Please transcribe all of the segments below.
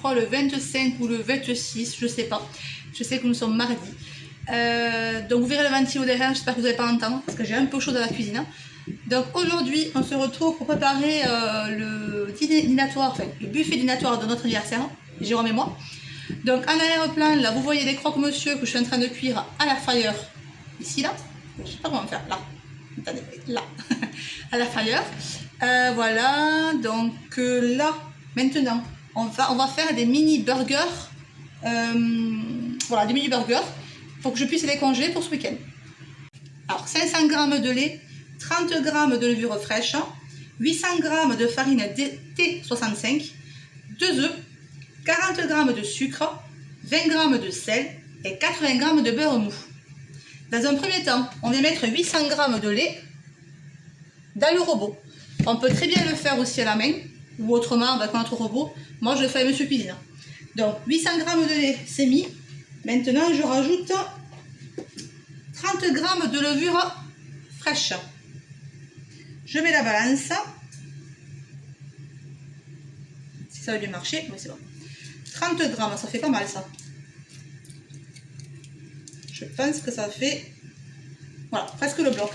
crois le 25 ou le 26, je sais pas. Je sais que nous sommes mardi. Donc vous verrez le ventilo derrière, j'espère que vous n'allez pas entendre parce que j'ai un peu chaud dans la cuisine. Donc aujourd'hui on se retrouve pour préparer le dîner dînatoire, enfin le buffet dînatoire de notre anniversaire, Jérôme et moi. Donc en arrière-plan, là vous voyez des croque-monsieur que je suis en train de cuire à l'air fryer, ici là, je sais pas comment faire, là, attendez, là, à l'air fryer. Voilà, donc là, maintenant, on va faire des mini burgers, voilà, des mini burgers, pour que je puisse les congeler pour ce week-end. Alors 500 g de lait, 30 g de levure fraîche, 800 g de farine T65, 2 œufs, 40 g de sucre, 20 g de sel et 80 g de beurre mou. Dans un premier temps, on va mettre 800 g de lait dans le robot. On peut très bien le faire aussi à la main ou autrement avec notre robot. Moi, je le fais avec Monsieur Cuisine. Donc 800 g de lait, c'est mis. Maintenant, je rajoute 30 g de levure fraîche. Je mets la balance. Si ça va bien marcher, oui c'est bon. 30 g, ça fait pas mal ça. Je pense que ça fait, voilà, presque le bloc.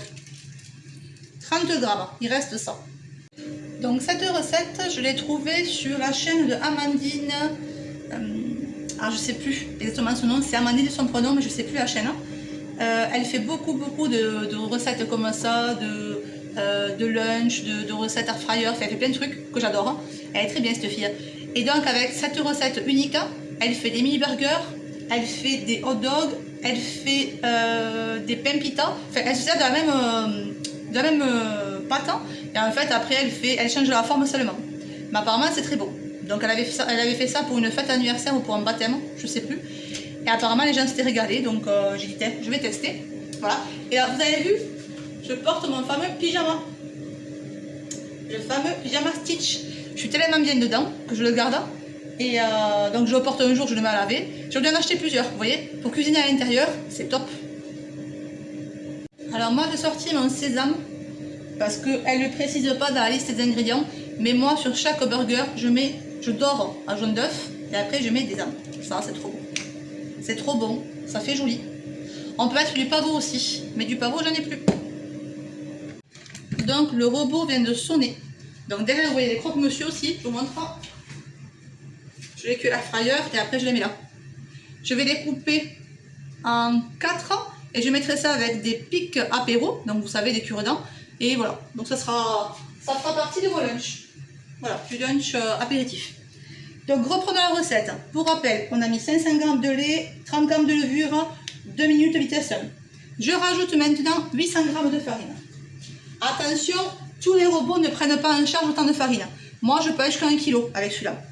30 g, il reste ça. Donc cette recette, je l'ai trouvée sur la chaîne de Amandine. Alors je sais plus exactement son nom, c'est Amandine son prénom, mais je sais plus la chaîne. Elle fait beaucoup de recettes comme ça, de lunch, de recettes air fryer, elle fait plein de trucs que j'adore. Elle est très bien cette fille. Et donc avec cette recette unique, elle fait des mini burgers, elle fait des hot dogs, elle fait des pains pita, enfin elle se sert de la même pâte, et en fait après elle change la forme seulement. Mais apparemment c'est très bon. Donc elle avait fait ça pour une fête anniversaire ou pour un baptême, je sais plus. Et apparemment les gens s'étaient régalés, donc j'ai dit je vais tester. Voilà. Et là vous avez vu, je porte mon fameux pyjama. Le fameux pyjama Stitch. Je suis tellement bien dedans que je le garde. Et donc je le porte un jour, je le mets à laver. J'ai dû en acheter plusieurs, vous voyez. Pour cuisiner à l'intérieur, c'est top. Alors moi j'ai sorti mon sésame parce qu'elle ne précise pas dans la liste des ingrédients. Mais moi sur chaque burger, je dors un jaune d'œuf et après je mets des amandes. Ça c'est trop bon. C'est trop bon, ça fait joli. On peut mettre du pavot aussi, mais du pavot j'en ai plus. Donc le robot vient de sonner. Donc derrière vous voyez les croque-monsieur aussi, je vous montre. Je les cuis à la fryer et après je les mets là. Je vais les couper en 4 et je mettrai ça avec des pics apéro, donc vous savez des cure-dents. Et voilà, donc ça fera partie de vos lunchs. Voilà, du lunch apéritif. Donc reprenons la recette. Pour rappel, on a mis 500 g de lait, 30 g de levure, 2 minutes vitesse 1. Je rajoute maintenant 800 g de farine. Attention, tous les robots ne prennent pas en charge autant de farine. Moi, je peux aller jusqu'à 1 kg avec celui-là.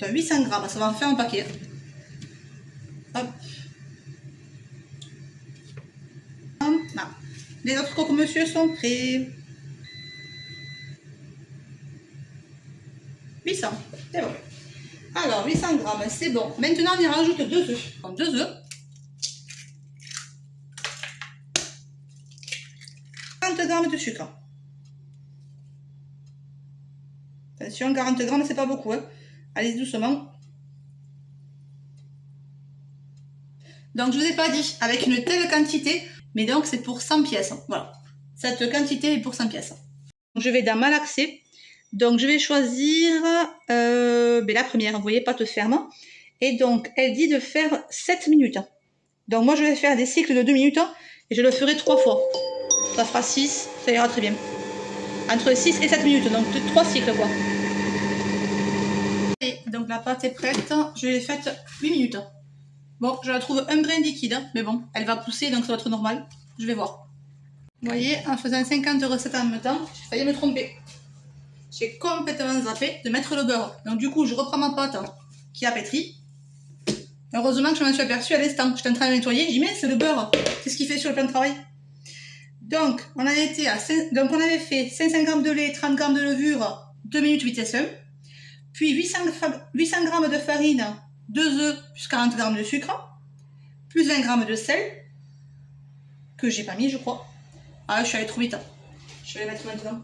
Donc 800 g, ça va en faire un paquet. Hop. Ah. Les autres croque-monsieur sont prêts. 800, c'est bon. Alors 800 g, c'est bon. Maintenant, on y rajoute 2 œufs. Donc 2 œufs. 40 g de sucre. Attention, 40 g, c'est pas beaucoup. Hein. Allez doucement. Donc je ne vous ai pas dit avec une telle quantité, mais donc c'est pour 100 pièces. Voilà. Cette quantité est pour 100 pièces. Je vais dans malaxer. Donc je vais choisir la première, vous voyez, pâte ferme. Et donc elle dit de faire 7 minutes. Donc moi je vais faire des cycles de 2 minutes et je le ferai 3 fois. Ça fera 6, ça ira très bien. Entre 6 et 7 minutes, donc 3 cycles quoi. Et donc la pâte est prête, je l'ai faite 8 minutes. Bon, je la trouve un brin liquide, mais bon, elle va pousser donc ça va être normal. Je vais voir. Vous voyez, en faisant 50 recettes en même temps, j'ai failli me tromper. J'ai complètement zappé de mettre le beurre. Donc du coup, je reprends ma pâte qui a pétri. Heureusement que je m'en suis aperçue à l'instant. J'étais en train de nettoyer, j'ai dit mais c'est le beurre. Qu'est-ce qu'il fait sur le plan de travail? Donc, on avait fait 500 g de lait, 30 g de levure, 2 minutes vitesse 1. Puis 800 g de farine, 2 œufs plus 40 g de sucre, plus 20 g de sel, que j'ai pas mis je crois. Ah, je suis allée trop vite. Je vais les mettre maintenant.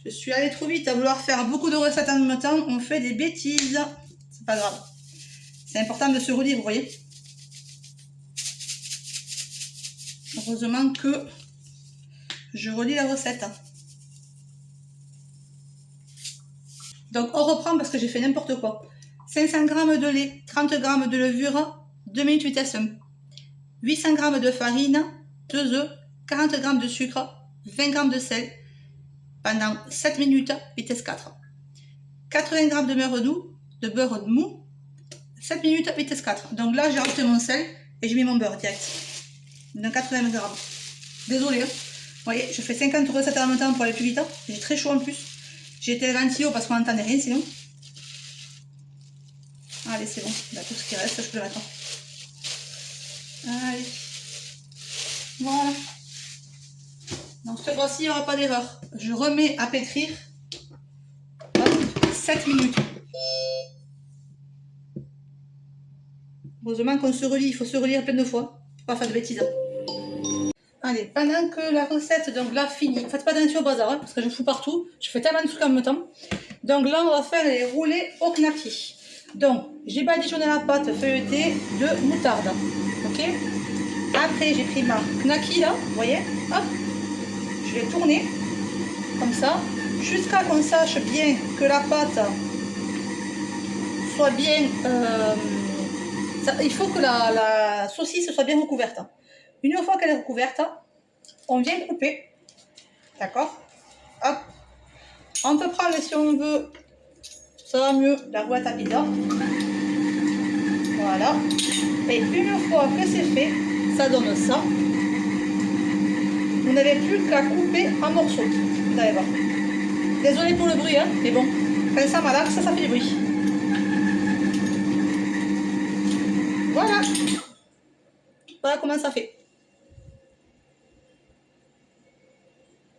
Je suis allée trop vite à vouloir faire beaucoup de recettes en même temps. On fait des bêtises. C'est pas grave. C'est important de se relire, vous voyez. Heureusement que je relis la recette. Donc on reprend parce que j'ai fait n'importe quoi. 500 g de lait, 30 g de levure, 2 minutes vitesse 1. 800 g de farine, 2 œufs, 40 g de sucre, 20 g de sel, pendant 7 minutes, vitesse 4. 80 g de beurre mou, 7 minutes, vitesse 4. Donc là, j'ai rajouté mon sel et j'ai mis mon beurre direct. Donc 80 g. Désolée, hein. Vous voyez, je fais 50 recettes en même temps pour aller plus vite. J'ai très chaud en plus. J'ai été le ventilo parce qu'on n'entendait rien sinon. Allez, c'est bon. Là, tout ce qui reste, je peux le mettre. Allez. Voilà. Donc cette fois-ci, il n'y aura pas d'erreur. Je remets à pétrir. Hop, 7 minutes. Heureusement qu'on se relit. Il faut se relire plein de fois. Faut pas faire de bêtises. Allez, pendant que la recette, donc là, finie. Faites pas attention au bazar, hein, parce que je fous partout. Je fais tellement de trucs en même temps. Donc là, on va faire les roulés au knacky. Donc, j'ai badigeonné la pâte feuilletée de moutarde. Ok. Après, j'ai pris ma knacky là, vous voyez. Hop. Je vais tourner comme ça, jusqu'à qu'on sache bien que la pâte soit bien... il faut que la saucisse soit bien recouverte. Une fois qu'elle est recouverte, on vient couper. D'accord. Hop. On peut prendre, si on veut, ça va mieux, la boîte à pizza. Voilà. Et une fois que c'est fait, ça donne ça. Vous n'avez plus qu'à couper en morceaux. Vous allez voir. Désolé pour le bruit, hein, mais bon, quand ça malaxe, ça fait du bruit. Voilà. Voilà comment ça fait.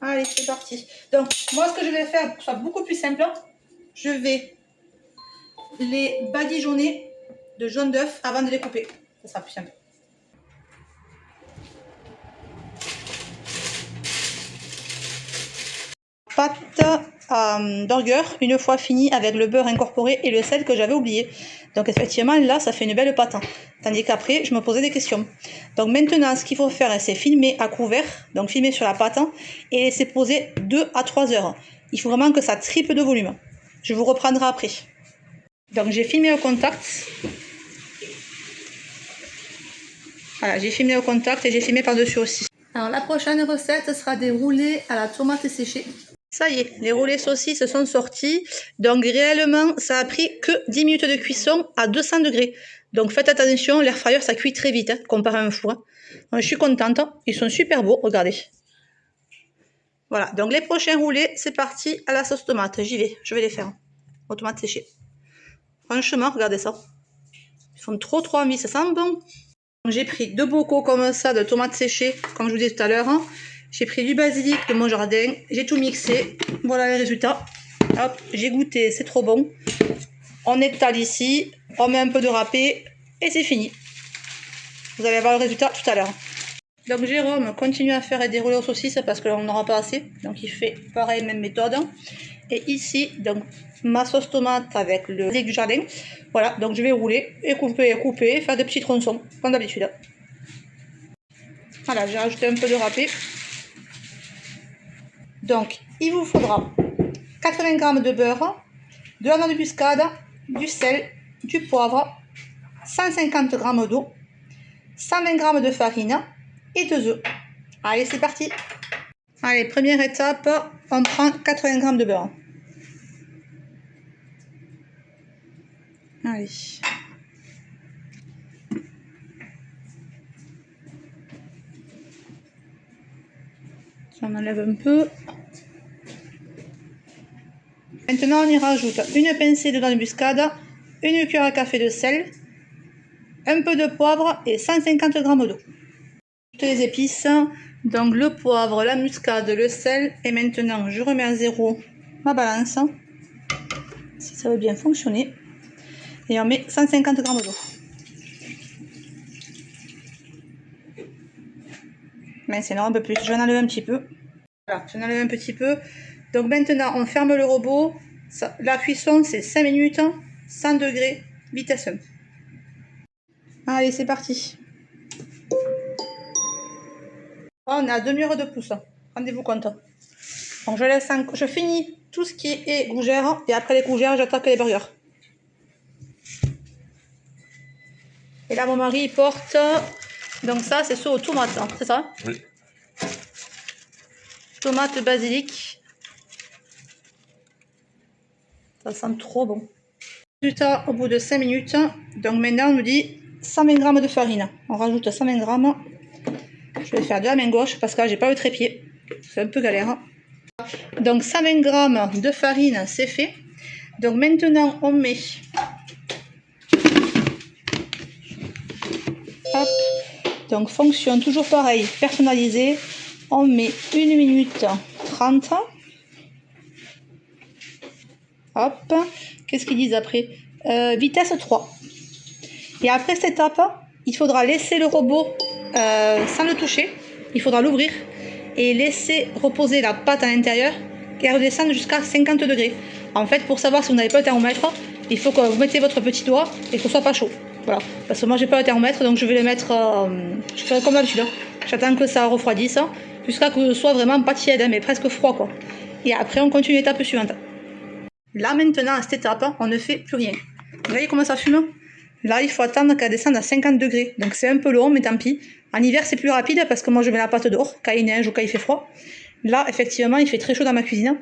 Allez, c'est parti. Donc, moi, ce que je vais faire pour que ce soit beaucoup plus simple, je vais les badigeonner de jaune d'œuf avant de les couper. Ça sera plus simple. Pâte à burger, une fois finie avec le beurre incorporé et le sel que j'avais oublié. Donc effectivement, là, ça fait une belle pâte. Tandis qu'après, je me posais des questions. Donc maintenant, ce qu'il faut faire, c'est filmer à couvert, donc filmer sur la pâte, et laisser poser 2 à 3 heures. Il faut vraiment que ça triple de volume. Je vous reprendrai après. Donc j'ai filmé au contact. Voilà, j'ai filmé au contact et j'ai filmé par-dessus aussi. Alors la prochaine recette sera des roulés à la tomate séchée. Ça y est, les roulés saucisses sont sortis. Donc réellement, ça a pris que 10 minutes de cuisson à 200 degrés. Donc faites attention, l'air fryer ça cuit très vite, hein, comparé à un four. Donc, je suis contente, ils sont super beaux, regardez. Voilà, donc les prochains roulés, c'est parti à la sauce tomate. J'y vais, je vais les faire aux tomates séchées. Franchement, regardez ça. Ils sont trop envie, ça sent bon. J'ai pris 2 bocaux comme ça de tomates séchées, comme je vous disais tout à l'heure. J'ai pris du basilic de mon jardin, j'ai tout mixé. Voilà les résultats. Hop, j'ai goûté, c'est trop bon. On étale ici, on met un peu de râpé et c'est fini. Vous allez voir le résultat tout à l'heure. Donc Jérôme continue à faire des roulés aux saucisses parce que là on n'aura pas assez. Donc il fait pareil, même méthode. Et ici, donc ma sauce tomate avec le lait du jardin. Voilà, donc je vais rouler et couper, faire des petits tronçons, comme d'habitude. Voilà, j'ai rajouté un peu de râpé. Donc, il vous faudra 80 g de beurre, de la noix de muscade, du sel, du poivre, 150 g d'eau, 120 g de farine et 2 œufs. Allez, c'est parti. Allez, première étape, on prend 80 g de beurre. Allez. Ça m'enlève un peu. Maintenant, on y rajoute une pincée de noix de muscade, une cuillère à café de sel, un peu de poivre et 150 g d'eau. Toutes les épices, donc le poivre, la muscade, le sel. Et maintenant, je remets à zéro ma balance, si ça veut bien fonctionner. Et on met 150 g d'eau. Mais c'est un peu plus, je vais en enlever un petit peu. Voilà, je vais en enlever un petit peu. Donc maintenant, on ferme le robot. La cuisson, c'est 5 minutes, 100 degrés, vitesse 1. Allez, c'est parti. On est à demi-heure de pouce. Rendez-vous compte. Donc je finis tout ce qui est gougère. Et après les gougères, j'attaque les burgers. Et là, mon mari, il porte... Donc ça, c'est sauce aux tomates, hein, c'est ça? Oui. Tomate basilic. Ça sent trop bon. Résultat, au bout de 5 minutes. Donc maintenant, on nous dit 120 g de farine. On rajoute 120 g. Je vais faire de la main gauche parce que là, j'ai pas le trépied. C'est un peu galère. Donc 120 g de farine, c'est fait. Donc maintenant, on met... Hop. Donc fonction toujours pareil, personnalisé. On met 1 minute 30. Hop. Qu'est-ce qu'ils disent après? Vitesse 3. Et après cette étape, il faudra laisser le robot sans le toucher. Il faudra l'ouvrir et laisser reposer la pâte à l'intérieur et redescendre jusqu'à 50 degrés. En fait, pour savoir si vous n'avez pas le thermomètre, il faut que vous mettez votre petit doigt et que ce soit pas chaud. Voilà. Parce que moi, j'ai pas le thermomètre, donc je vais le mettre... je fais comme d'habitude. J'attends que ça refroidisse jusqu'à que ce soit vraiment pas tiède, mais presque froid, quoi. Et après, on continue l'étape suivante. Là, maintenant, à cette étape, on ne fait plus rien. Vous voyez comment ça fume? Là, il faut attendre qu'elle descende à 50 degrés. Donc, c'est un peu long, mais tant pis. En hiver, c'est plus rapide parce que moi, je mets la pâte dehors, quand il neige ou quand il fait froid. Là, effectivement, il fait très chaud dans ma cuisine.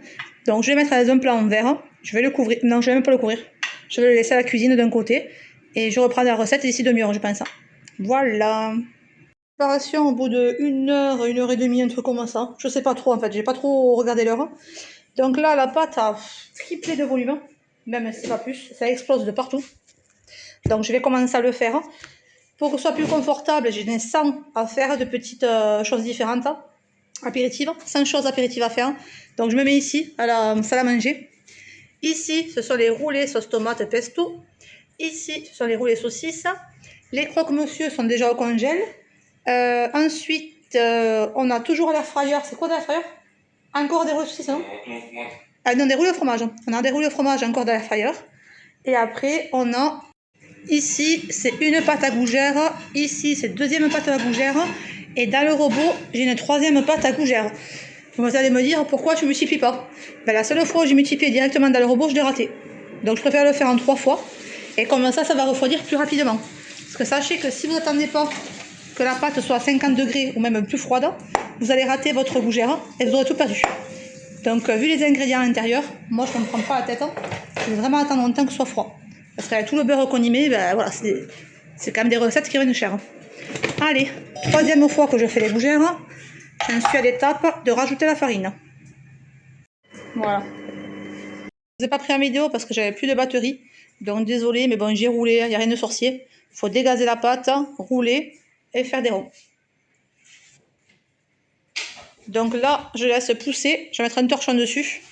Donc, je vais mettre dans un plat en verre. Je vais le couvrir. Non, je vais même pas le couvrir. Je vais le laisser à la cuisine d'un côté. Et je reprends la recette d'ici demi-heure, je pense. Voilà. Préparation au bout de 1 heure, 1 heure et demie, un truc comme ça. Je sais pas trop, en fait. J'ai pas trop regardé l'heure. Donc là, la pâte a triplé de volume. Même si c'est pas plus. Ça explose de partout. Donc, je vais commencer à le faire. Pour que ce soit plus confortable, j'ai 100 à faire de petites choses différentes. Apéritives. 100 choses apéritives à faire. Donc, je me mets ici, à la salle à manger. Ici, ce sont les roulés sauce tomate pesto. Ici, ce sont les roulés saucisses. Les croque-monsieur sont déjà au congèle. Ensuite, on a toujours l'air fryer. C'est quoi l'air fryer? Encore des roulés saucisses, non? Ah non, des roulés au fromage. On a des roulés au fromage encore dans l'air fryer. Et après, on a... Ici, c'est une pâte à gougère. Ici, c'est deuxième pâte à gougère. Et dans le robot, j'ai une troisième pâte à gougère. Vous allez me dire pourquoi tu ne multiplies pas. Ben, la seule fois où j'ai multiplié directement dans le robot, je l'ai raté. Donc je préfère le faire en 3 fois. Et comme ça, ça va refroidir plus rapidement. Parce que sachez que si vous n'attendez pas que la pâte soit à 50 degrés ou même plus froide, vous allez rater votre gougère et vous aurez tout perdu. Donc vu les ingrédients à l'intérieur, moi je ne me prends pas la tête. Je vais vraiment attendre longtemps que ce soit froid. Parce qu'avec tout le beurre qu'on y met, ben, voilà, c'est quand même des recettes qui reviennent cher. Allez, troisième fois que je fais les gougères. J'en suis à l'étape de rajouter la farine. Voilà. Je n'ai pas pris en vidéo parce que j'avais plus de batterie. Donc désolé, mais bon, j'ai roulé, il n'y a rien de sorcier. Il faut dégazer la pâte, rouler et faire des ronds. Donc là, je laisse pousser. Je vais mettre un torchon dessus.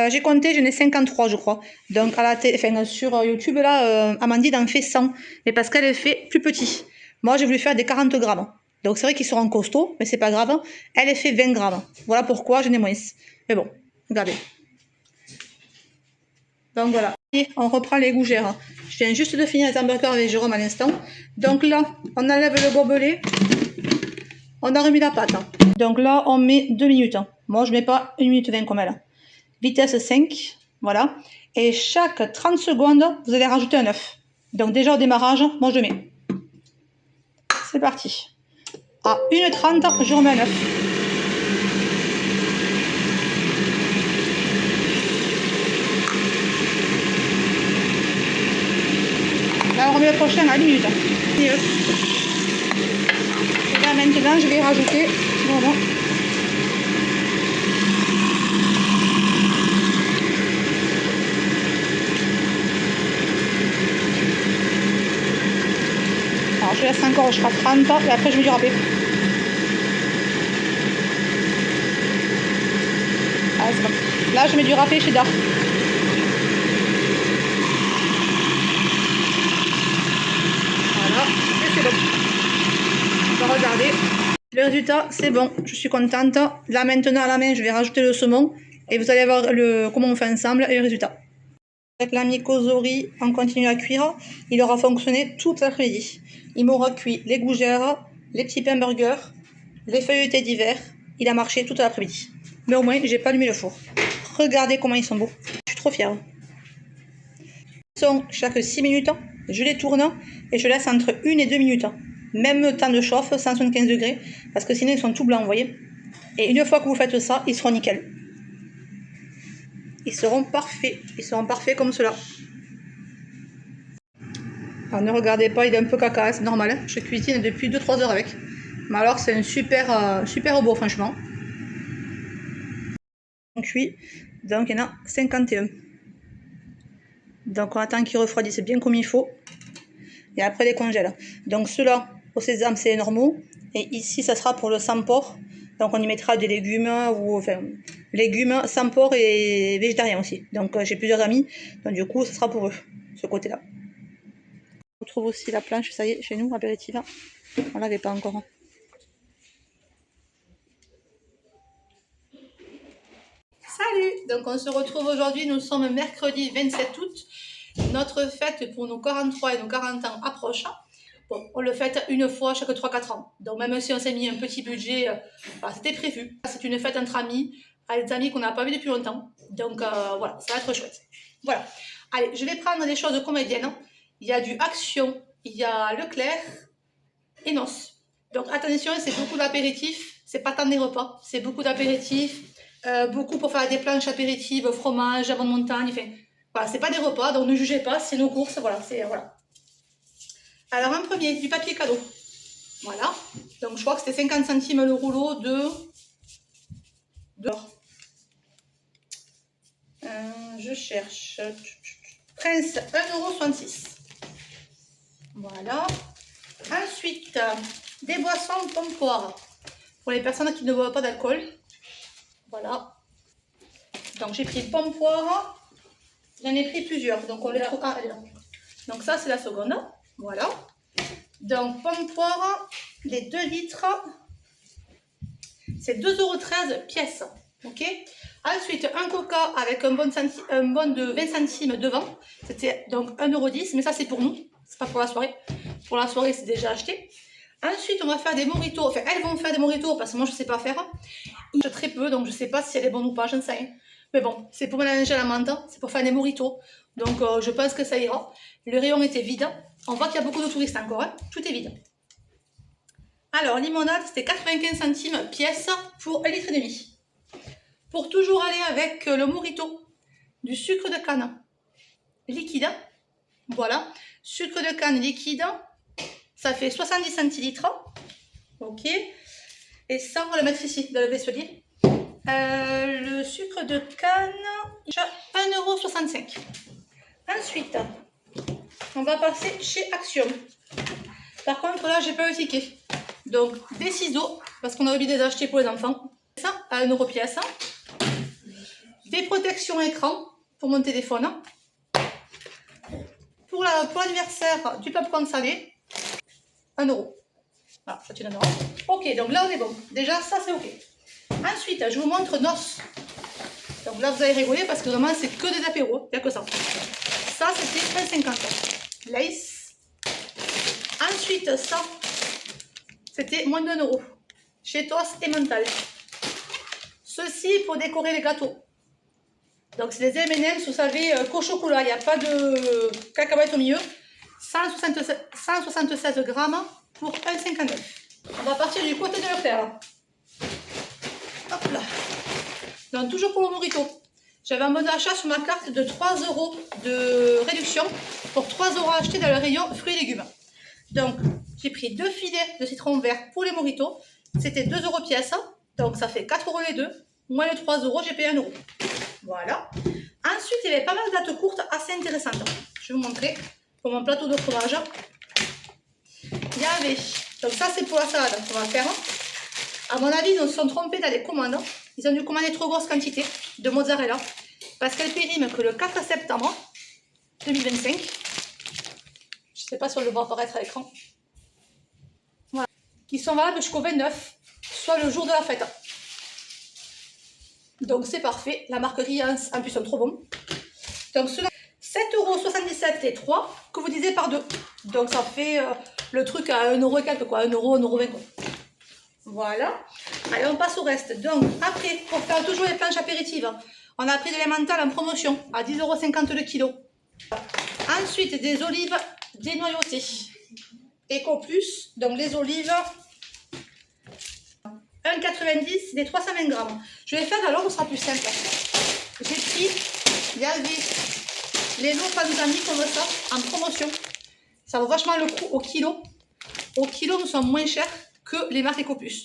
J'ai compté, j'en ai 53 je crois. Donc à la sur YouTube, là, Amandine en fait 100. Mais parce qu'elle est fait plus petit. Moi, j'ai voulu faire des 40 grammes. Donc c'est vrai qu'ils seront costauds, mais c'est pas grave. Elle est fait 20 grammes. Voilà pourquoi j'en ai moins. Mais bon, regardez. Donc voilà. Et on reprend les gougères. Je viens juste de finir les hamburgers avec Jérôme à l'instant. Donc là, on enlève le gobelet. On a remis la pâte. Donc là, on met 2 minutes. Moi, je mets pas 1 minute 20 comme elle. Vitesse 5. Voilà. Et chaque 30 secondes, vous allez rajouter un œuf. Donc déjà au démarrage, moi je mets. C'est parti. À 1h30, je remets un œuf. Là, on remet le prochain à 1 minute. Et là, maintenant, je vais rajouter. Voilà. Alors, je laisse encore jusqu'à 30 et après, je vais du râper. Ah, c'est bon. Là, je mets du râpé cheddar. Voilà, et c'est bon. On va regarder. Le résultat, c'est bon. Je suis contente. Là, maintenant, à la main, je vais rajouter le saumon Et vous allez voir comment on fait ensemble et le résultat. Avec l'ami Kozori, on continue à cuire. Il aura fonctionné toute l'après-midi. Il m'aura cuit les gougères, les petits pains burgers, les feuilletés d'hiver. Il a marché toute l'après-midi. Mais au moins, j'ai pas allumé le four. Regardez comment ils sont beaux. Je suis trop fière. Ils sont chaque 6 minutes. Je les tourne et je laisse entre 1 et 2 minutes. Même temps de chauffe, 175 degrés. Parce que sinon, ils sont tout blancs, vous voyez. Et une fois que vous faites ça, ils seront nickel. Ils seront parfaits. Ils seront parfaits comme cela. Alors ne regardez pas, il est un peu caca, c'est normal. Hein. Je cuisine depuis 2-3 heures avec. Mais alors c'est un super beau franchement. On cuit, donc il y en a 51. Donc on attend qu'ils refroidissent bien comme il faut. Et après les congèle. Donc ceux-là au sésame c'est normaux. Et ici ça sera pour le sans porc. Donc on y mettra des légumes ou enfin légumes sans porc et végétariens aussi. Donc j'ai plusieurs amis. Donc du coup ça sera pour eux, ce côté-là. On trouve aussi la planche, ça y est, chez nous, apéritiva. On l'avait pas encore. Salut! Donc on se retrouve aujourd'hui, nous sommes mercredi 27 août. Notre fête pour nos 43 et nos 40 ans approche. Bon, on le fête une fois chaque 3-4 ans. Donc même si on s'est mis un petit budget, c'était prévu. C'est une fête entre amis, avec des amis qu'on n'a pas vus depuis longtemps. Donc voilà, ça va être chouette. Voilà. Allez, je vais prendre des choses comédiennes. Il y a du Action, il y a Leclerc et Nos. Donc attention, c'est beaucoup d'apéritifs. C'est pas tant des repas, c'est beaucoup d'apéritifs. Beaucoup pour faire des planches apéritives, fromage, avant de montagne, enfin, voilà, c'est pas des repas, donc ne jugez pas, c'est nos courses, voilà, voilà. Alors un premier, du papier cadeau, voilà, donc je crois que c'était 50 centimes le rouleau de... je cherche, Prince, 1,66 €, voilà. Ensuite, des boissons pommes poires, pour les personnes qui ne boivent pas d'alcool. Voilà. Donc j'ai pris pomme poire. J'en ai pris plusieurs. Donc on les trouve. Ah, donc ça c'est la seconde. Voilà. Donc pomme poire, les 2 litres. C'est 2,13 € pièce. Ok. Ensuite un coca avec un bon de 20 centimes devant. C'était donc 1,10 €. Mais ça c'est pour nous. C'est pas pour la soirée. Pour la soirée c'est déjà acheté. Ensuite, on va faire des mojitos. Enfin, elles vont faire des mojitos parce que moi, je ne sais pas faire. Il y en a très peu, donc je ne sais pas si elle est bonne ou pas, je ne sais rien. Mais bon, c'est pour mélanger à la menthe, c'est pour faire des mojitos. Donc, je pense que ça ira. Le rayon était vide. On voit qu'il y a beaucoup de touristes encore. Hein. Tout est vide. Alors, limonade, c'était 95 centimes pièce pour 1,5 litre. Pour toujours aller avec le mojito, du sucre de canne liquide. Voilà. Sucre de canne liquide. Ça fait 70 centilitres. Ok. Et ça, on va le mettre ici, dans le vaisselier. Le sucre de canne, 1,65 €. Ensuite, on va passer chez Action. Par contre, là, j'ai pas le ticket. Donc, des ciseaux, parce qu'on a oublié de les acheter pour les enfants. Ça, à 1 € pièce. Des protections écran pour mon téléphone. Pour l'anniversaire du popcorn salé. 1 €. Voilà, ça tu donneras. Ok, donc là on est bon. Déjà, ça c'est ok. Ensuite, je vous montre Nos. Donc là, vous allez rigoler parce que vraiment, c'est que des apéros. Il n'y a que ça. Ça, c'était 1,50 €. Lace. Ensuite, ça, c'était moins d'1 €. Cheetos et mental. Ceci pour décorer les gâteaux. Donc, c'est des M&M's, vous savez, qu'au chocolat. Il n'y a pas de cacahuètes au milieu. 176 grammes pour 1,59 €. On va partir du côté de Leclerc. Hop là. Donc toujours pour le mojito. J'avais un bon d'achat sur ma carte de 3 € de réduction pour 3 € achetés dans le rayon fruits et légumes. Donc j'ai pris 2 filets de citron vert pour les mojitos. C'était 2 € pièce. Donc ça fait 4 € les deux. Moins les 3 €, j'ai payé 1 €. Voilà. Ensuite, il y avait pas mal de dates courtes assez intéressantes. Je vais vous montrer pour mon plateau de fromage. Il y avait, donc ça c'est pour la salade qu'on va faire. À mon avis, ils se sont trompés dans les commandes. Ils ont dû commander trop grosse quantité de mozzarella parce qu'elle périme que le 4 septembre 2025. Je ne sais pas si on le voit apparaître à l'écran. Voilà. Qui sont valables jusqu'au 29, soit le jour de la fête. Donc c'est parfait. La marque Riance, en plus, sont trop bons. Donc cela, 7,77 € les 3, que vous divisez par 2. Donc ça fait le truc à 1 € et quelques, quoi. 1 €, 1,20 €, quoi. Voilà. Allez, on passe au reste. Donc après, pour faire toujours les planches apéritives, on a pris de l'emmental en promotion à 10,50 € le kilo. Ensuite, des olives dénoyautées. Eco Plus, donc les olives 1,90 des 320 grammes. Je vais faire alors, ce sera plus simple. J'ai pris, il y avait les lots Panzani comme ça, en promotion. Ça vaut vachement le coup au kilo. Au kilo, nous sommes moins chers que les marques Eco Plus.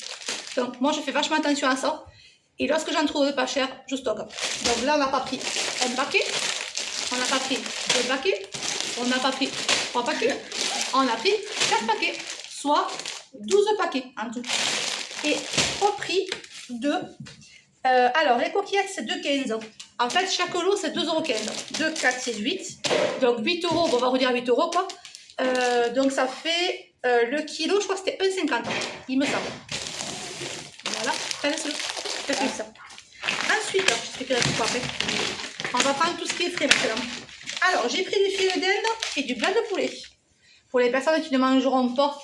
Donc moi, je fais vachement attention à ça. Et lorsque j'en trouve pas cher, je stocke. Donc là, on n'a pas pris un paquet, on n'a pas pris 2 paquets, on n'a pas pris 3 paquets, on a pris 4 paquets, soit 12 paquets en tout. Et au prix de... alors, les coquillettes, c'est 2,15 €. En fait, chaque lot, c'est 2,15 €. 2, 4, 6, 8. Donc 8 €, bon, on va redire 8 € quoi. Donc ça fait le kilo, je crois que c'était 1,50 €, il me semble. Voilà, laisse-le. Fais ça. Ensuite, je t'expliquerai pourquoi après. On va prendre tout ce qui est frais maintenant. Alors, j'ai pris du filet d'Inde et du blanc de poulet. Pour les personnes qui ne mangeront pas,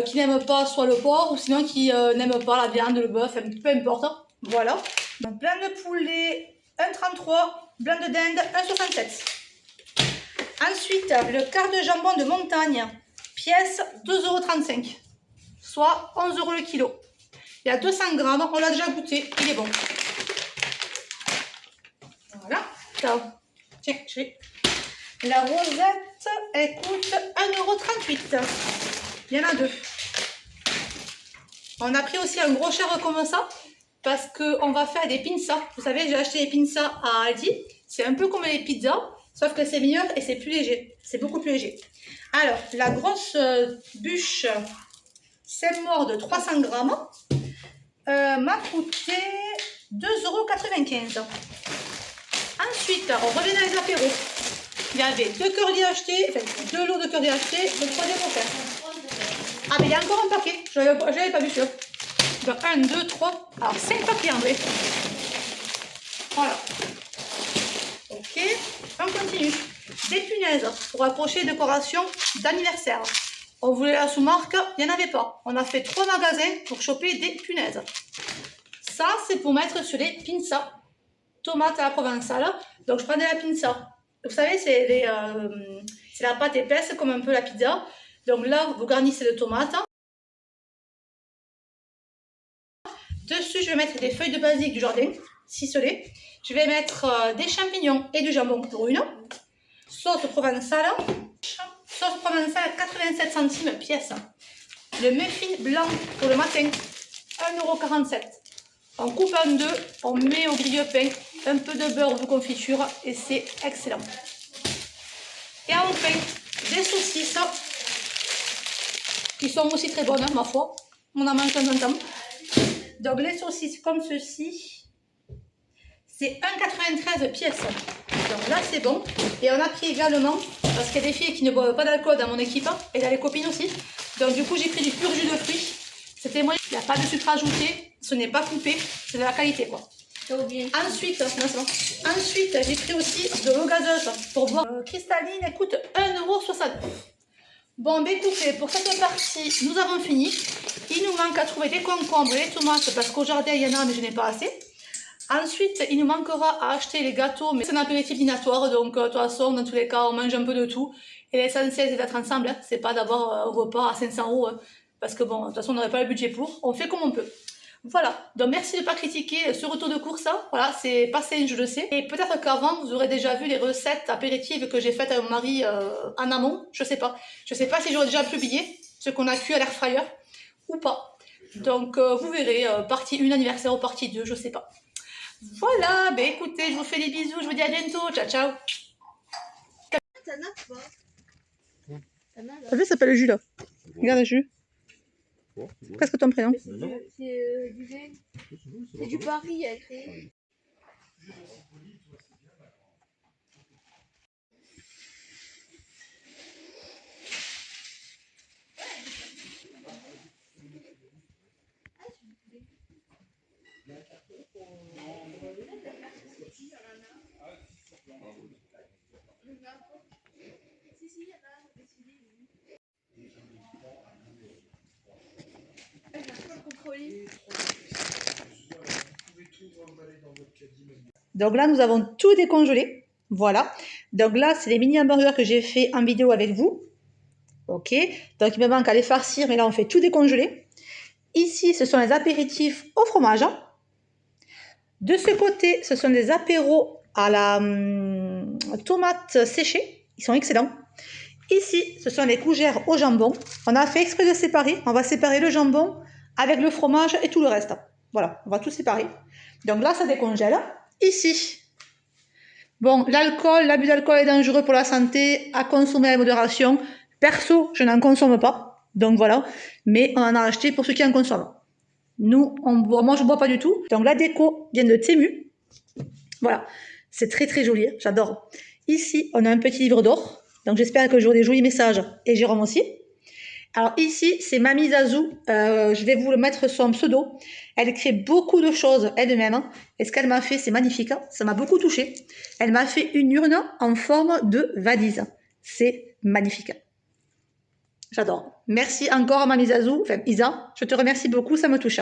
qui n'aiment pas soit le porc ou sinon qui n'aiment pas la viande, le bœuf, peu importe. Voilà. Donc, blanc de poulet 1,33 €, blanc de dinde 1,67 €. Ensuite, le quart de jambon de montagne, pièce 2,35 €, soit 11 € le kilo. Il y a 200 grammes, on l'a déjà goûté, il est bon. Voilà. Tiens, je vais. La rosette, elle coûte 1,38 €. Il y en a 2. On a pris aussi un gros cher comme ça, parce qu'on va faire des pizzas. Vous savez, j'ai acheté des pizzas à Aldi. C'est un peu comme les pizzas, sauf que c'est meilleur et c'est plus léger. C'est beaucoup plus léger. Alors, la grosse bûche Saint-Maur de 300 grammes m'a coûté 2,95 €. Ensuite, on revient dans les apéros. Il y avait 2 curly achetés, enfin 2 lots de curly achetés, le troisième offert. Ah, mais il y a encore un paquet, je n'avais pas vu celui-là. Donc 1, 2, 3, alors 5 paquets en vrai. Voilà. Ok, on continue. Des punaises pour accrocher décoration d'anniversaire. On voulait la sous-marque, il n'y en avait pas. On a fait 3 magasins pour choper des punaises. Ça, c'est pour mettre sur les pizzas. Tomates à la provençale. Donc, je prenais la pizza. Vous savez, c'est la pâte épaisse, comme un peu la pizza. Donc là, vous garnissez de tomates. Dessus, je vais mettre des feuilles de basilic du jardin, ciselées. Je vais mettre des champignons et du jambon brune. Sauce provençale. Sauce provençale à 87 centimes pièce. Le muffin blanc pour le matin, 1,47 €. On coupe en deux, on met au grille-pain un peu de beurre ou de confiture et c'est excellent. Et enfin, des saucisses qui sont aussi très bonnes, ma foi. On en mange de temps en temps. Donc les saucisses comme ceci, c'est 1,93 € pièce. Donc là c'est bon. Et on a pris également, parce qu'il y a des filles qui ne boivent pas d'alcool dans mon équipe, et dans les copines aussi. Donc du coup j'ai pris du pur jus de fruits. C'était moi, il n'y a pas de sucre ajouté, ce n'est pas coupé, c'est de la qualité quoi. Ensuite, j'ai pris aussi de l'eau gazeuse pour boire. Cristalline, elle coûte 1,69 €. Bon, ben écoutez, pour cette partie, nous avons fini. Il nous manque à trouver des concombres et des tomates parce qu'au jardin, il y en a, mais je n'ai pas assez. Ensuite, il nous manquera à acheter les gâteaux, mais c'est un apéritif dînatoire, donc de toute façon, dans tous les cas, on mange un peu de tout. Et l'essentiel, c'est d'être ensemble, hein. C'est pas d'avoir un repas à 500 €, hein, parce que bon, de toute façon, on n'aurait pas le budget pour. On fait comme on peut. Voilà, donc merci de ne pas critiquer ce retour de course, hein. Voilà, c'est pas sain, je le sais. Et peut-être qu'avant, vous aurez déjà vu les recettes apéritives que j'ai faites avec mon mari en amont, je sais pas. Je sais pas si j'aurais déjà publié ce qu'on a cuit à l'air fryer ou pas. Donc vous verrez, partie 1 anniversaire ou partie 2, je sais pas. Voilà, ben écoutez, je vous fais des bisous, je vous dis à bientôt, ciao ciao. T'as vu, ça s'appelle le jus là. Regarde le jus. Qu'est-ce que ton prénom? C'est du Paris, elle fait. Oui. Donc là, nous avons tout décongelé. Voilà. Donc là, c'est les mini hamburgers que j'ai fait en vidéo avec vous. Ok. Donc il me manque à les farcir, mais là, on fait tout décongeler. Ici, ce sont les apéritifs au fromage. De ce côté, ce sont des apéros à la tomate séchée. Ils sont excellents. Ici, ce sont les gougères au jambon. On a fait exprès de séparer. On va séparer le jambon avec le fromage et tout le reste. Voilà, on va tout séparer. Donc là, ça décongèle. Ici, bon, l'alcool, l'abus d'alcool est dangereux pour la santé, à consommer avec modération. Perso, je n'en consomme pas. Donc voilà, mais on en a acheté pour ceux qui en consomment. Nous, on boit, moi je ne bois pas du tout. Donc la déco vient de Temu. Voilà, c'est très très joli, j'adore. Ici, on a un petit livre d'or. Donc j'espère que j'aurai des jolis messages et Jérôme aussi. Alors ici, c'est Mamie Zazou. Je vais vous le mettre son pseudo. Elle crée beaucoup de choses elle-même. Et ce qu'elle m'a fait, c'est magnifique. Ça m'a beaucoup touchée. Elle m'a fait une urne en forme de valise. C'est magnifique. J'adore. Merci encore à Mamie Zazou. Enfin, Isa, je te remercie beaucoup, ça me touche.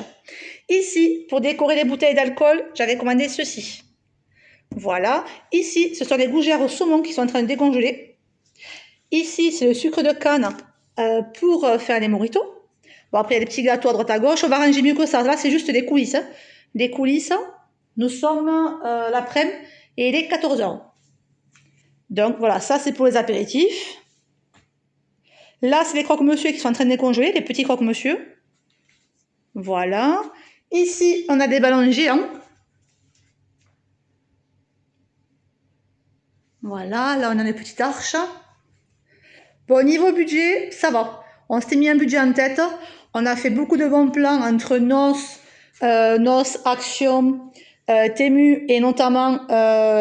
Ici, pour décorer les bouteilles d'alcool, j'avais commandé ceci. Voilà. Ici, ce sont les gougères au saumon qui sont en train de décongeler. Ici, c'est le sucre de canne pour faire les mojitos. Bon, après, il y a des petits gâteaux à droite à gauche. On va ranger mieux que ça. Là, c'est juste des coulisses. Des coulisses. Nous sommes l'après-midi et il est 14h. Donc, voilà, ça, c'est pour les apéritifs. Là, c'est les croque-monsieur qui sont en train de décongeler, les petits croque-monsieur. Voilà. Ici, on a des ballons géants. Voilà, là, on a des petites arches. Bon, niveau budget, ça va. On s'est mis un budget en tête. On a fait beaucoup de bons plans entre NOS, Action, Temu et notamment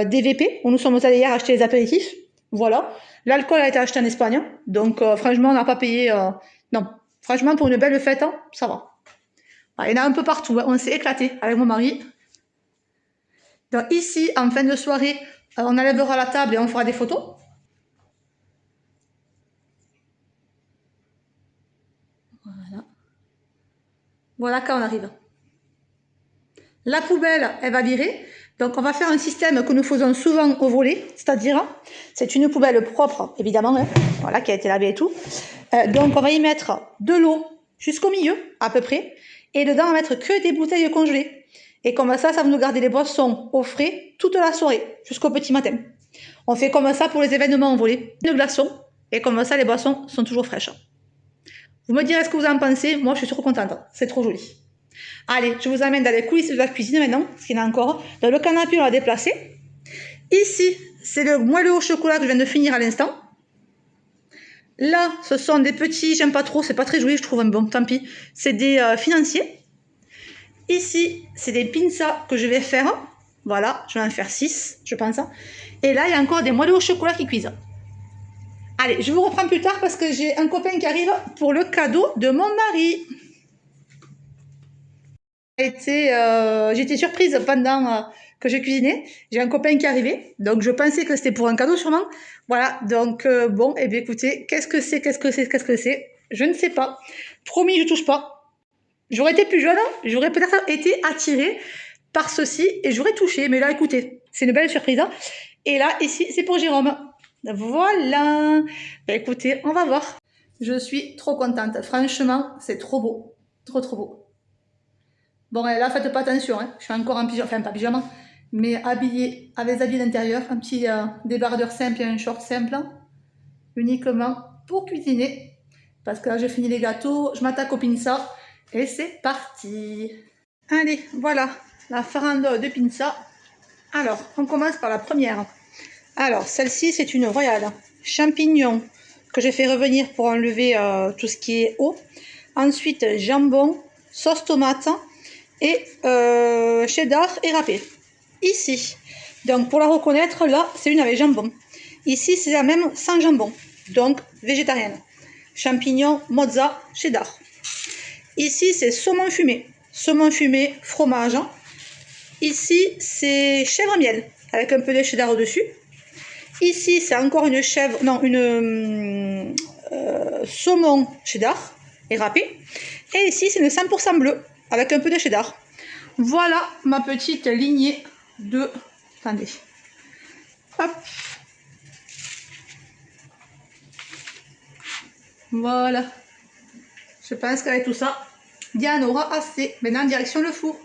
DVP, où nous sommes allés hier acheter les apéritifs. Voilà. L'alcool a été acheté en Espagne. Donc, franchement, on n'a pas payé... non, franchement, pour une belle fête, ça va. Il y en a un peu partout. On s'est éclaté avec mon mari. Donc, ici, en fin de soirée, on enlèvera la table et on fera des photos. Voilà. Voilà quand on arrive. La poubelle, elle va virer. Donc, on va faire un système que nous faisons souvent au volet, c'est-à-dire, c'est une poubelle propre, évidemment, hein, voilà, qui a été lavée et tout. Donc, on va y mettre de l'eau jusqu'au milieu, à peu près, et dedans, on va mettre que des bouteilles congelées. Et comme ça va nous garder les boissons au frais toute la soirée, jusqu'au petit matin. On fait comme ça pour les événements au volet, de glaçons, et comme ça, les boissons sont toujours fraîches. Vous me direz ce que vous en pensez, moi, je suis trop contente, c'est trop joli. Allez, je vous amène dans les coulisses de la cuisine maintenant, parce qu'il y en a encore. Dans le canapé, on l'a déplacé. Ici, c'est le moelleux au chocolat que je viens de finir à l'instant. Là, ce sont des petits, j'aime pas trop, c'est pas très joli, je trouve, mais bon, tant pis. C'est des financiers. Ici, c'est des pizzas que je vais faire. Voilà, je vais en faire 6, je pense. Et là, il y a encore des moelleux au chocolat qui cuisent. Allez, je vous reprends plus tard parce que j'ai un copain qui arrive pour le cadeau de mon mari. J'étais surprise pendant que je cuisinais. J'ai un copain qui est arrivé, donc je pensais que c'était pour un cadeau sûrement. Voilà, donc bon, et bien écoutez, qu'est-ce que c'est? Je ne sais pas. Promis, je touche pas. J'aurais été plus jeune, j'aurais peut-être été attirée par ceci et j'aurais touché. Mais là, écoutez, c'est une belle surprise. Et là, ici, c'est pour Jérôme. Voilà. Ben, écoutez, on va voir. Je suis trop contente. Franchement, c'est trop beau. Trop, trop beau. Bon, là, faites pas attention, hein. Je suis encore en pyjama, enfin pas pyjama, mais habillée avec les habits d'intérieur, un petit débardeur simple et un short simple, uniquement pour cuisiner. Parce que là, j'ai fini les gâteaux, je m'attaque aux pizzas, et c'est parti. Allez, voilà, la farandole de pizza. Alors, on commence par la première. Alors, celle-ci, c'est une royale. Champignons, que j'ai fait revenir pour enlever tout ce qui est eau. Ensuite, jambon, sauce tomate, et cheddar et râpé. Ici, donc pour la reconnaître, là, c'est une avec jambon. Ici, c'est la même sans jambon, donc végétarienne. Champignons, mozza, cheddar. Ici, c'est saumon fumé, fromage. Ici, c'est chèvre miel, avec un peu de cheddar au-dessus. Ici, c'est encore une chèvre, non, une saumon cheddar et râpé. Et ici, c'est une 100% bleu. avec un peu de cheddar. Voilà ma petite lignée de... Attendez. Hop. Voilà. Je pense qu'avec tout ça, Diane aura assez. Maintenant, direction le four.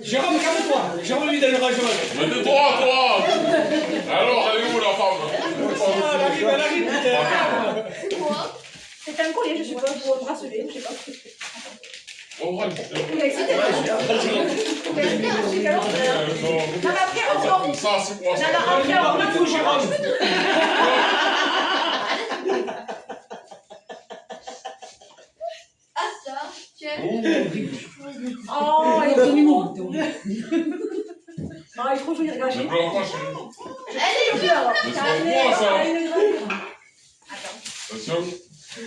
Jérôme, calme-toi. Jérôme, lui, d'aller rajouter. Mais de toi, toi. Alors, elle est où la femme? Elle arrive, putain. C'est quoi? C'est un collier, je suppose, pour un bracelet, je sais pas. On va le Mais c'était pas. Non, mais après, on ça, c'est quoi ça? après, on va tout, Jérôme. Ah, ça, tu aimes? Oh, il est trop mignon. Non, il est trop joli, regarde. Je pleure pas, chérie. Elle est dure. Mais c'est pas moi, ça. Attention. Il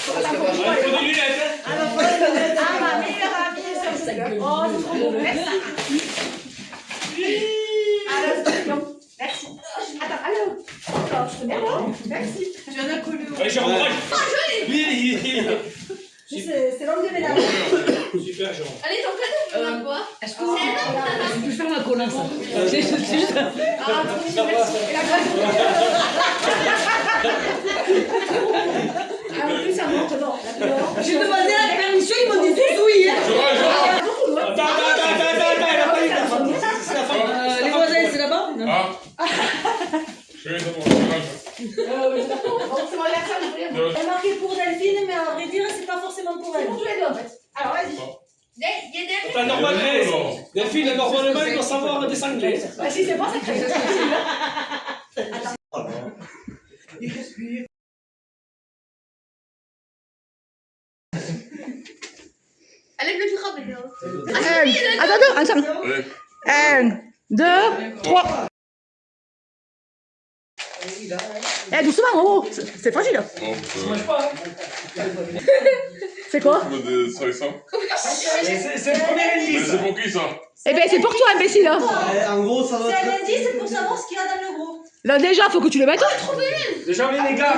faut des lunettes, hein. Ah, ma meilleure amie est sur ce gars. Oh, c'est trop beau. Merci. Alors, c'est mignon. Merci. Attends, allô. Alors, je te mets là. Merci. Tu en as collé où? Allez, Jérôme, rage. Oui, c'est l'homme de ménage. super, Jérôme. Allez, ton cadeau, on a quoi? Est-ce que je peux faire ma collin, ça? C'est juste... Ah, trop mignon, merci. Et la graisse. Ah, en plus, ça monte, non. J'ai demandé la permission, ils m'ont dit oui. Hein. Attends, elle a pas eu personne. C'est la femme. Les voisins, c'est là-bas? Non. Ah. Chérie, c'est bon, c'est Bon, c'est mon anniversaire, je voulais. Elle est marquée pour Delphine, mais pour tous les deux en fait. Alors vas-y. Il y a des Enfin, normalement, Delphine, normalement, il doit savoir des anglais. Bah si c'est pas ça, crée. Allez, le plus rapide. Attends, ensemble. Allez. 1, 2, 3. Eh, doucement, oh, c'est fragile. Oh, C'est quoi? ça et ça. C'est le premier Mais indice. c'est pour qui ça? Eh ben, c'est pour toi, imbécile. Hein. En gros, ça va. C'est un indice pour savoir ce qu'il y a dans le gros. Là, déjà, faut que tu le mettes. Déjà, mais les gars.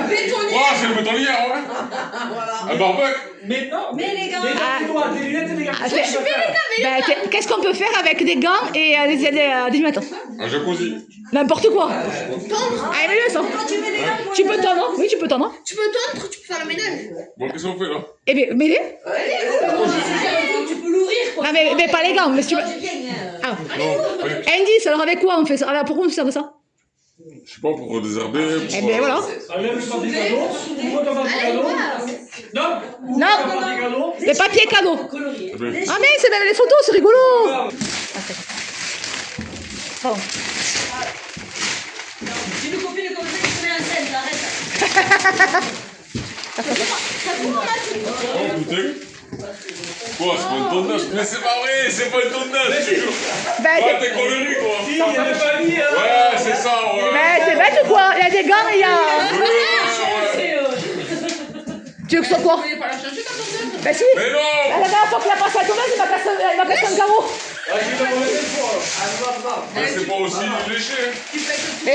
Quoi, c'est le bétonnier, ouais? Un barbecue? Mais non. Mais les gars. Les gars, tes lunettes, les gars. Ah, ben, qu'est-ce qu'on peut faire avec des gants et des lunettes? Un jacuzzi. N'importe quoi. Ah, mais ça. Tu peux tendre, oui, tu peux tendre. Tu peux tendre, tu peux faire le ménage. Bon, qu'est-ce qu'on fait là? Eh bien, mets-les. Tu peux l'ouvrir quoi. Non, mais pas les gants, mais si tu veux. Ah. Non, allez. Indice, alors avec quoi on fait ça? Alors, pourquoi on se sert de ça? Je sais pas, pour désherber. Eh ben voilà. Enlève le papier cadeau. Ouvre ton papier cadeau. Non. Ouvre Non. ton papier cadeau. Des papiers cadeaux. Eh ben, Ah, mais c'est même les photos, c'est rigolo. Pardon. J'ai une copine comme ça qui se met enceinte, arrête. oh, goûtez. Quoi, c'est pas une tondeuse? Mais c'est pas vrai, c'est pas une tondeuse, je te jure. Ben, Ouais, t'es connerie, quoi. Si, il y a des familles. Ouais, c'est ça, ouais. ben, t'es bête ou quoi? Il y a des gants et il y a. Tu veux que ce soit quoi? Vous voulez pas la chercher ta tondeuse? Ben si. Mais non! La dernière fois qu'il a passé la tondeuse, il m'a cassé un carreau. Ah, je vais te remettre une fois. Mais c'est pas aussi léger.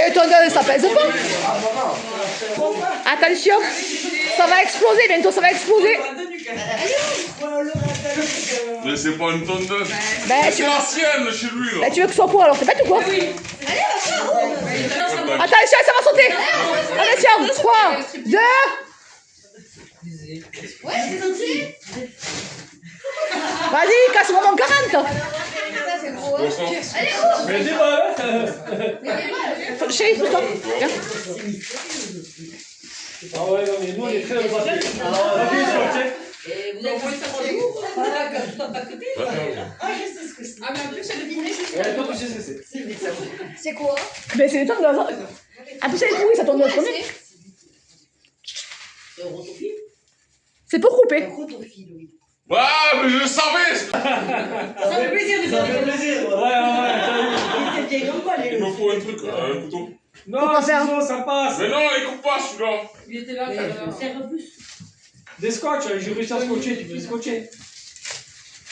Et tondeuse, ça pèse pas. Attention, ça va exploser bientôt, ça va exploser. Mais c'est pas une tondeuse. Ben, C'est l'ancienne chez lui, là. Ben, tu veux que ce soit quoi alors? T'es bête ou quoi? Attention, ça va sauter. Attention, 3, 2. Ouais, c'est censé. Vas-y, casse-moi mon 40. Ça, c'est gros. Bon sang. Allez, Mais dis moi, Chérie, pousse-toi. Viens. Ah ouais, non, mais nous, on est très le papier. Papier sur le check. Vous avez voulu savoir le goût? Voilà, comme tout en pas côté. Ah, je sais ce que c'est. Ah, mais en plus, elle devinait juste. Ouais, toi, tu sais ce que c'est. C'est quoi? Ben, c'est les tondeuses. En plus, elle est pourrie, sa tondeuse. Connais? C'est pour couper. Ah, mais je le savais! Ça fait plaisir de Ça fait plaisir. Ouais. Il me faut un truc, un couteau. Non, Pourquoi faire? sinon, ça passe. Mais non, il coupe pas celui-là. Il était là, ça Des scotch, j'ai réussi à scotcher, tu peux scotcher.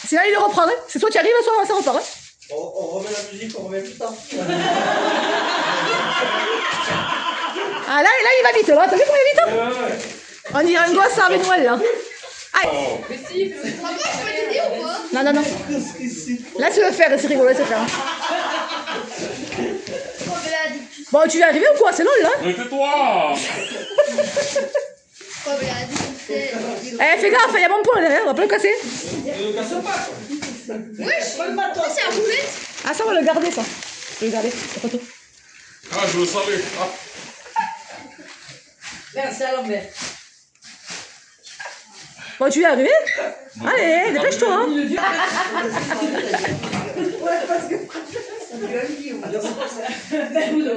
C'est là, il le reprend. Hein. C'est soit tu arrives, soit ça repart. Hein. On remet la musique, on remet plus tard. Ah, là, il va vite. Là. T'as vu comment il va vite? Hein. Ouais. On dirait un gosse avec Noël, là. Oh. Mais si, maman, je peux t'aider ou quoi? Non. Laisse-le faire, c'est rigolo, laisse-le faire. Bon, tu vas arriver ou quoi? C'est long, là. Mais tais-toi! Eh, fais gaffe, il y a mon point derrière, on va pas le casser. Ne le casse pas. C'est un roulette. Ah, ça, on va le garder, ça. Je vais le garder, la photo. Ah, je le savais. Ah. Merci à l'envers. Bon, tu vas y arriver? Allez, dépêche-toi. Hein.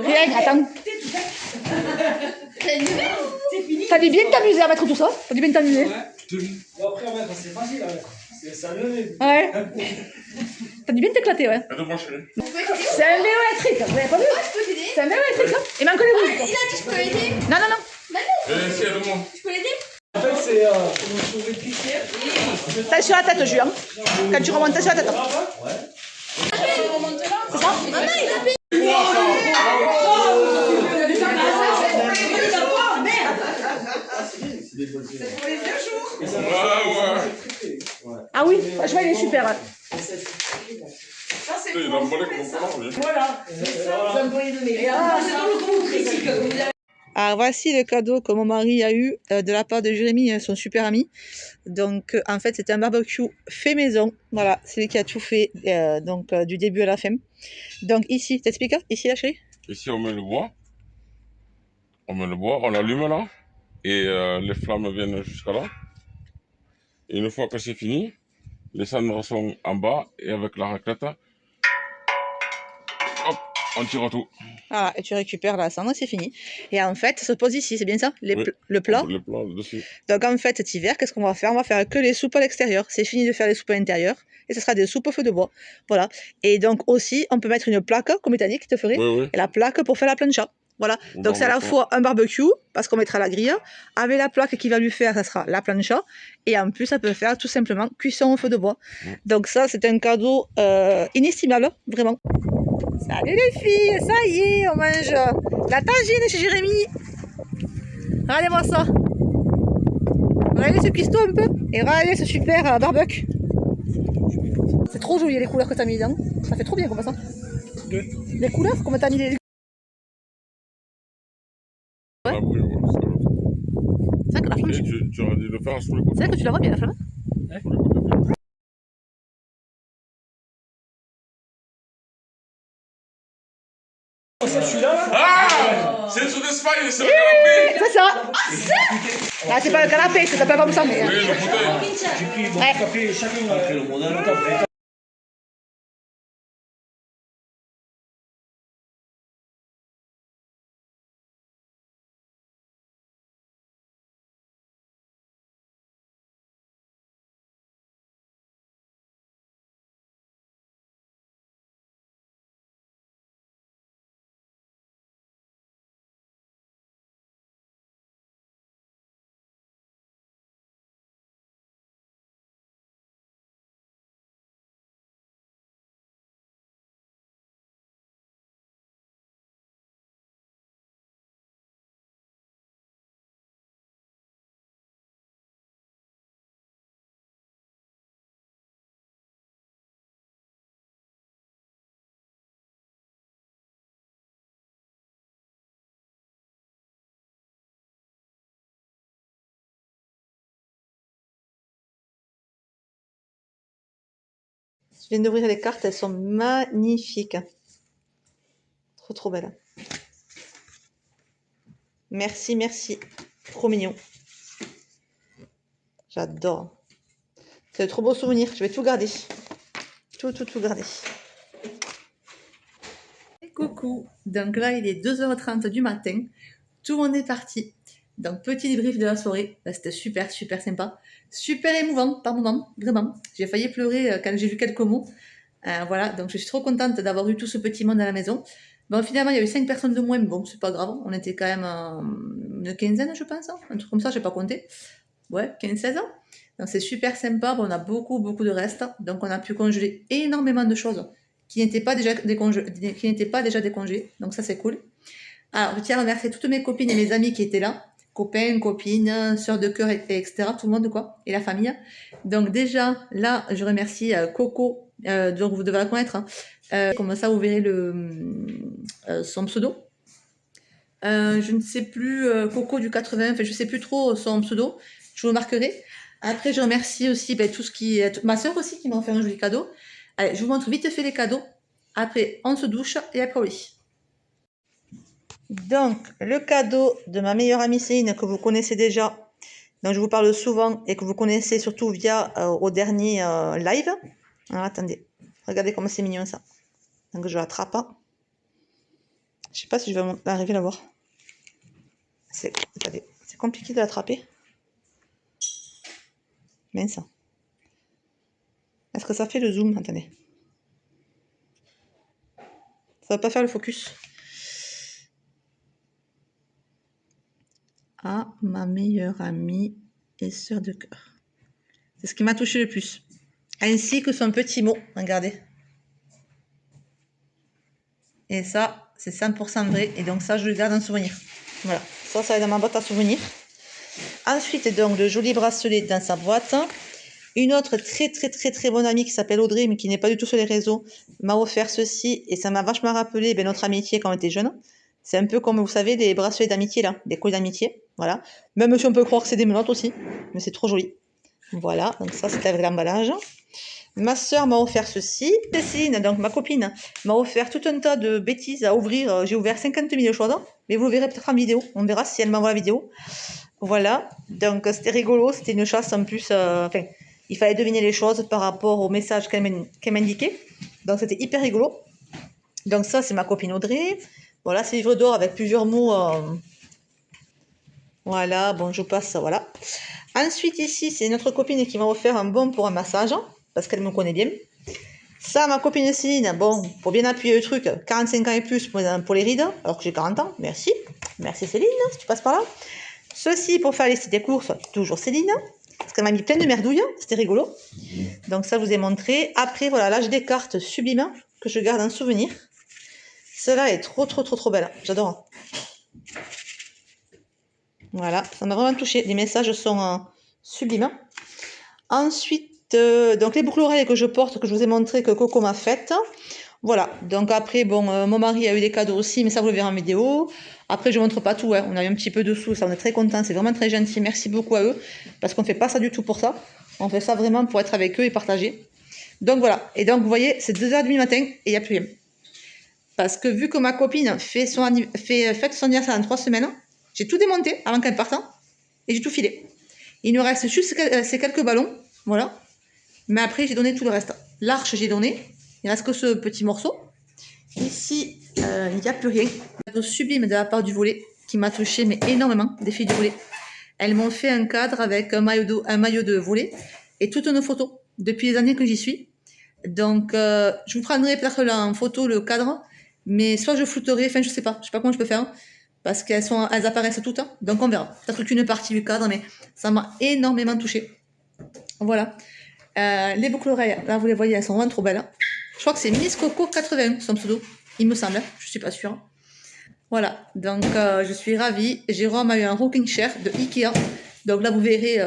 Rien, attends. T'as dit bien de t'amuser à mettre tout ça? T'as dit bien de t'amuser? Bon, après, ouais, c'est facile, ouais. C'est ça, le Ouais. T'as dit bien de t'éclater, ouais. Aide-moi, chérie. C'est un vélo électrique, vous avez pas vu? Je peux t'aider. C'est un vélo électrique, hein. Il manque les roues. Il a dit je peux l'aider. Non. Si, aide-moi. Je peux l'aider. En fait, c'est une chose de cliquer. T'as sur la tête, Julien. Quand tu remontes, t'as sur la tête. C'est ça? Maman, il a fait. Ouais. Ah oui, franchement, il est super. Ouais. Il a volé comme ça, lui. Alors voici le cadeau que mon mari a eu de la part de Jérémy, son super ami. Donc en fait c'était un barbecue fait maison. Voilà, c'est lui qui a tout fait du début à la fin. Donc ici, t'expliques? Ici la chérie? Ici, on met le bois. On allume là. Et les flammes viennent jusqu'à là. Et une fois que c'est fini, les cendres sont en bas et avec la raclette, hop, on tire tout. Voilà, et tu récupères la cendre et c'est fini. Et en fait, ça se pose ici, c'est bien ça Oui, le plat. Le plat dessus. Donc en fait, cet hiver, qu'est-ce qu'on va faire? On va faire que les soupes à l'extérieur. C'est fini de faire les soupes à l'intérieur. Et ce sera des soupes au feu de bois. Voilà. Et donc aussi, on peut mettre une plaque, comme tu as dit, qui te ferait. Oui, oui. Et la plaque pour faire la plancha. Voilà. Donc c'est à la fois un barbecue, parce qu'on mettra la grille. Avec la plaque qui va lui faire, ça sera la plancha. Et en plus, ça peut faire tout simplement cuisson au feu de bois. Donc ça, c'est un cadeau inestimable, vraiment. Salut les filles, ça y est, on mange la tagine chez Jérémy. Regardez-moi ça. Regardez ce cuistot un peu. Et regardez ce super barbecue. C'est trop joli les couleurs que tu as mis dedans. Ça fait trop bien comme ça. Les couleurs, comment tu as mis les... Ah, oui, ouais, C'est vrai que la flamme... tu aurais dû le faire sur les côtés. C'est vrai que tu la vois bien la flamme. Sur les côtés. Ah, c'est sur d'Espagne, c'est le canapé. C'est ça. Là, c'est pas le canapé, ça s'appelle comme ça. Mais... Oui, le fauteuil. J'ai pris mon café, chacun a pris le modèle. Je viens d'ouvrir les cartes, elles sont magnifiques. Trop trop belles. Merci, merci. Trop mignon. J'adore. C'est de trop beaux souvenirs. Je vais tout garder. Tout garder. Et coucou. Donc là, il est 2h30 du matin. Tout le monde est parti. Donc, petit débrief de la soirée. C'était super sympa. Super émouvant par moment, vraiment. J'ai failli pleurer quand j'ai vu quelques mots. Voilà, donc je suis trop contente d'avoir eu tout ce petit monde à la maison. Bon, finalement, il y a eu 5 personnes de moins, mais bon, c'est pas grave. On était quand même une quinzaine, je pense. Hein. Un truc comme ça, j'ai pas compté. Ouais, 15-16 ans. Donc c'est super sympa. Bon, on a beaucoup de restes. Donc on a pu congeler énormément de choses qui n'étaient pas déjà des congés. Donc ça, c'est cool. Alors, je tiens à remercier toutes mes copines et mes amis qui étaient là. Copains, copines, sœurs de cœur, etc. Tout le monde, quoi. Et la famille. Donc déjà, là, je remercie Coco. Donc vous devez la connaître. Hein. Comme ça, vous verrez son pseudo. Je ne sais plus, Coco du 80, enfin je ne sais plus trop son pseudo. Je vous le marquerai. Après, je remercie aussi tout ce qui est... Ma soeur aussi qui m'a offert un joli cadeau. Allez, je vous montre vite fait les cadeaux. Après, on se douche et après, oui. Donc, le cadeau de ma meilleure amie Céline que vous connaissez déjà, dont je vous parle souvent et que vous connaissez surtout via au dernier live. Alors, attendez, regardez comment c'est mignon ça. Donc, je l'attrape. Je sais pas si je vais arriver à la voir. C'est compliqué de l'attraper. Mince. Est-ce que ça fait le zoom? Attendez. Ça va pas faire le focus. Ah, ma meilleure amie et sœur de cœur. C'est ce qui m'a touché le plus. Ainsi que son petit mot. Regardez. Et ça, c'est 100% vrai. Et donc ça, je le garde en souvenir. Voilà. Ça va dans ma boîte à souvenirs. Ensuite, donc, le joli bracelet dans sa boîte. Une autre très bonne amie qui s'appelle Audrey, mais qui n'est pas du tout sur les réseaux, m'a offert ceci. Et ça m'a vachement rappelé notre amitié quand on était jeunes. C'est un peu comme, vous savez, des bracelets d'amitié, là. Des colliers d'amitié. Voilà. Même si on peut croire que c'est des menottes aussi. Mais c'est trop joli. Voilà. Donc ça, c'était avec l'emballage. Ma soeur m'a offert ceci. Céline, donc ma copine, m'a offert tout un tas de bêtises à ouvrir. J'ai ouvert 50 000 choses. Mais vous le verrez peut-être en vidéo. On verra si elle m'envoie la vidéo. Voilà, donc c'était rigolo, c'était une chasse en plus. Enfin, il fallait deviner les choses par rapport au message qu'elle m'indiquait. Donc c'était hyper rigolo. Donc ça, c'est ma copine Audrey. Voilà, c'est livre d'or avec plusieurs mots. Voilà, bon, je passe, voilà. Ensuite, ici, c'est notre copine qui m'a offert un bon pour un massage, parce qu'elle me connaît bien. Ça, ma copine Céline, bon, pour bien appuyer le truc, 45 ans et plus pour les rides, alors que j'ai 40 ans, merci. Merci Céline, si tu passes par là. Ceci pour faire des courses, toujours Céline, parce qu'elle m'a mis plein de merdouilles, c'était rigolo. Donc ça, je vous ai montré. Après, voilà, là, j'ai des cartes sublimes que je garde en souvenir. Celle-là est trop belle, j'adore. Voilà, ça m'a vraiment touché. Les messages sont sublimes. Ensuite, donc les boucles oreilles que je porte, que je vous ai montré que Coco m'a faites. Voilà, donc après, bon, mon mari a eu des cadeaux aussi, mais ça vous le verrez en vidéo. Après, je ne montre pas tout, hein. On a eu un petit peu de sous, ça on est très contents, c'est vraiment très gentil. Merci beaucoup à eux, parce qu'on ne fait pas ça du tout pour ça. On fait ça vraiment pour être avec eux et partager. Donc voilà, et donc vous voyez, c'est 2h30 du matin et il n'y a plus rien. Parce que vu que ma copine fête son anniversaire dans 3 semaines, j'ai tout démonté avant qu'elle parte et j'ai tout filé. Il nous reste juste ces quelques ballons, voilà. Mais après, j'ai donné tout le reste. L'arche, j'ai donné. Il ne reste que ce petit morceau. Ici, il n'y a plus rien. Un cadeau sublime de la part du volet qui m'a touché mais énormément, des filles du volet. Elles m'ont fait un cadre avec un maillot de volet et toutes nos photos depuis les années que j'y suis. Donc, je vous prendrai peut-être là en photo le cadre, mais soit je flouterai, enfin je sais pas comment je peux faire, parce qu'elles apparaissent toutes, donc on verra. Peut-être qu'une partie du cadre, mais ça m'a énormément touchée. Voilà. Les boucles oreilles, là vous les voyez, elles sont vraiment trop belles. Je crois que c'est Miss Coco 81, son pseudo, il me semble, je suis pas sûre. Voilà, donc je suis ravie. Jérôme a eu un rocking chair de Ikea, donc là vous verrez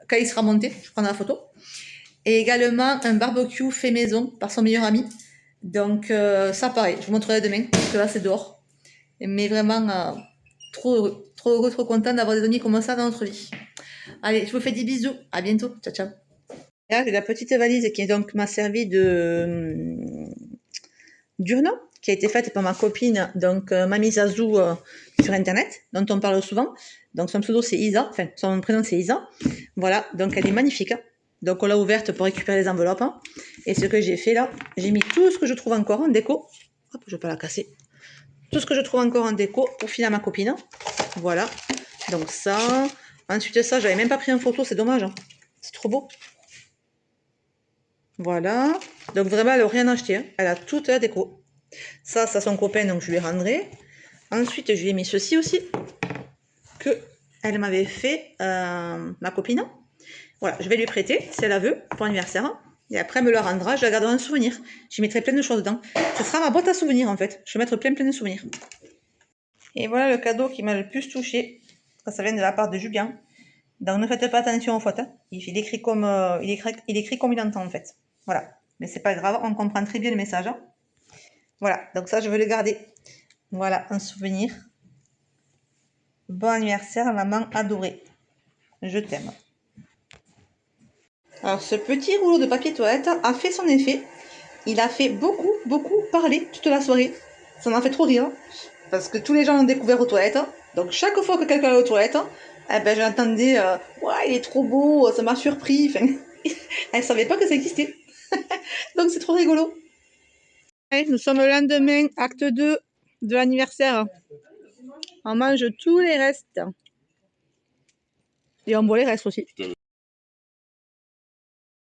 quand il sera monté, je prendrai la photo. Et également un barbecue fait maison par son meilleur ami. Donc ça pareil, je vous montrerai demain, parce que là c'est dehors. Mais vraiment trop heureux, trop content d'avoir des amis comme ça dans notre vie. Allez, je vous fais des bisous, à bientôt, ciao ciao. Là j'ai la petite valise qui donc m'a servi d'urne, qui a été faite par ma copine, donc Mamie Zazou sur internet, dont on parle souvent. Donc son pseudo c'est Isa, enfin son prénom c'est Isa. Voilà, donc elle est magnifique. Donc on l'a ouverte pour récupérer les enveloppes. Et ce que j'ai fait là, j'ai mis tout ce que je trouve encore en déco. Hop, je vais pas la casser. Tout ce que je trouve encore en déco pour filer à ma copine. Voilà, donc ça. Ensuite ça, j'avais même pas pris en photo, c'est dommage. C'est trop beau. Voilà, donc vraiment elle n'a rien acheté. Elle a toute la déco. Ça, c'est son copain, donc je lui rendrai. Ensuite, je lui ai mis ceci aussi, que elle m'avait fait, ma copine. Voilà, je vais lui prêter, si elle la veut, pour l'anniversaire. Et après, elle me la rendra, je la garderai en souvenir. J'y mettrai plein de choses dedans. Ce sera ma boîte à souvenirs, en fait. Je vais mettre plein de souvenirs. Et voilà le cadeau qui m'a le plus touché. Ça vient de la part de Julien. Donc, ne faites pas attention aux fautes. Il écrit comme il entend, en fait. Voilà. Mais c'est pas grave, on comprend très bien le message. Voilà, donc ça, je veux le garder. Voilà, un souvenir. Bon anniversaire, maman adorée. Je t'aime. Alors, ce petit rouleau de papier toilette a fait son effet. Il a fait beaucoup parler toute la soirée. Ça m'a fait trop rire. Parce que tous les gens l'ont découvert aux toilettes. Donc, chaque fois que quelqu'un allait aux toilettes, eh ben, j'entendais ouais, il est trop beau, ça m'a surpris. Enfin, elle ne savait pas que ça existait. Donc, c'est trop rigolo. Nous sommes le lendemain, acte 2 de l'anniversaire. On mange tous les restes. Et on boit les restes aussi.